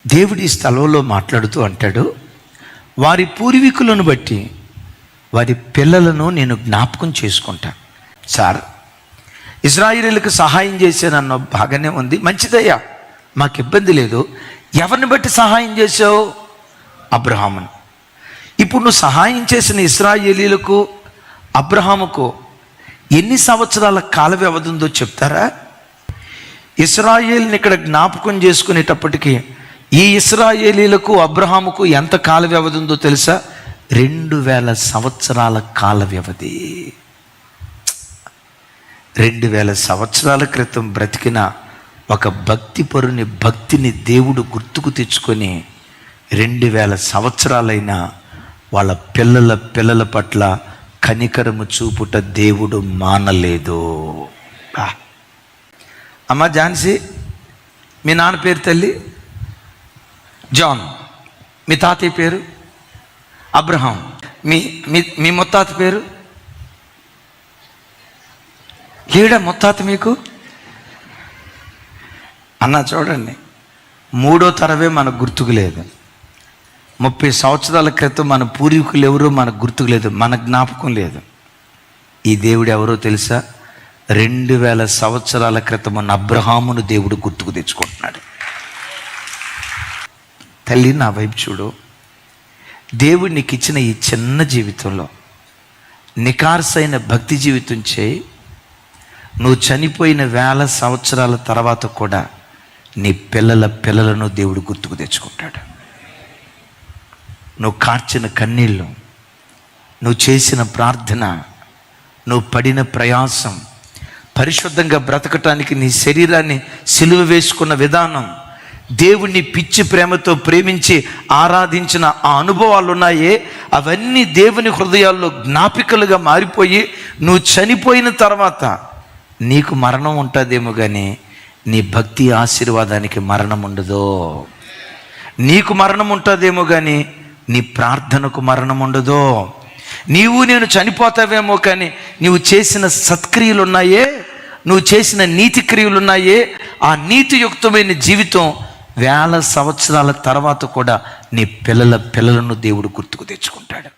దేవుడి స్థలంలో మాట్లాడుతూ అంటాడు, వారి పూర్వీకులను బట్టి వారి పిల్లలను నేను జ్ఞాపకం చేసుకుంటాను. సార్, ఇశ్రాయేలీయులకు సహాయం చేశానన్న బాగానే ఉంది, మంచిదయ్యా, మాకు ఇబ్బంది లేదు. ఎవరిని బట్టి సహాయం చేసావు? అబ్రహామును. ఇప్పుడు నువ్వు సహాయం చేసిన ఇశ్రాయేలీయులకు అబ్రహాముకు ఎన్ని సంవత్సరాల కాల వ్యవధి ఉందో చెప్తారా? ఇశ్రాయేలుని ఇక్కడ జ్ఞాపకం చేసుకునేటప్పటికీ ఈ ఇశ్రాయేలీయులకు అబ్రహాముకు ఎంత కాల వ్యవధి ఉందో తెలుసా? 2000 సంవత్సరాల కాల వ్యవధి. 2000 సంవత్సరాల క్రితం బ్రతికిన ఒక భక్తిపరుని భక్తిని దేవుడు గుర్తుకు తెచ్చుకొని 2000 సంవత్సరాలైనా వాళ్ళ పిల్లల పట్ల కనికరము చూపుట దేవుడు మానలేదు. అమ్మ ఝాన్సీ, మీ నాన్న పేరు తల్లి జాన్, మీ తాతయ్య పేరు అబ్రహాం, మీ ముత్తాత పేరు లేడా? ముత్తాత మీకు అన్న చూడండి, 3వ తరమే మనకు గుర్తుకు లేదు. 30 సంవత్సరాల క్రితం మన పూర్వీకులు ఎవరో మనకు గుర్తుకు లేదు, మన జ్ఞాపకం లేదు. ఈ దేవుడు ఎవరో తెలుసా? 2000 సంవత్సరాల క్రితం ఉన్న అబ్రహామును దేవుడు గుర్తుకు తెచ్చుకుంటున్నాడు. తల్లి, నా వైపు చూడు. దేవుడు నీకు ఇచ్చిన ఈ చిన్న జీవితంలో నికార్సైన భక్తి జీవితం చేయి. నువ్వు చనిపోయిన 1000 సంవత్సరాల తర్వాత కూడా నీ పిల్లలను దేవుడు గుర్తుకు తెచ్చుకుంటాడు. నువ్వు కార్చిన కన్నీళ్ళు, నువ్వు చేసిన ప్రార్థన, నువ్వు పడిన ప్రయాసం, పరిశుద్ధంగా బ్రతకటానికి నీ శరీరాన్ని సిలువ వేసుకున్న విధానం, దేవుణ్ణి పిచ్చి ప్రేమతో ప్రేమించి ఆరాధించిన ఆ అనుభవాలు ఉన్నాయే, అవన్నీ దేవుని హృదయాల్లో జ్ఞాపికలుగా మారిపోయి నువ్వు చనిపోయిన తర్వాత నీకు మరణం ఉంటుందేమో కానీ నీ భక్తి ఆశీర్వాదానికి మరణం ఉండదు. నీకు మరణం ఉంటుందేమో కానీ నీ ప్రార్థనకు మరణం ఉండదు. నేను చనిపోతావేమో కానీ నీవు చేసిన సత్క్రియలు ఉన్నాయే, నువ్వు చేసిన నీతి క్రియలు ఉన్నాయే, ఆ నీతియుక్తమైన జీవితం 1000 సంవత్సరాల తర్వాత కూడా నీ పిల్లలను దేవుడు గుర్తుకు తెచ్చుకుంటాడు.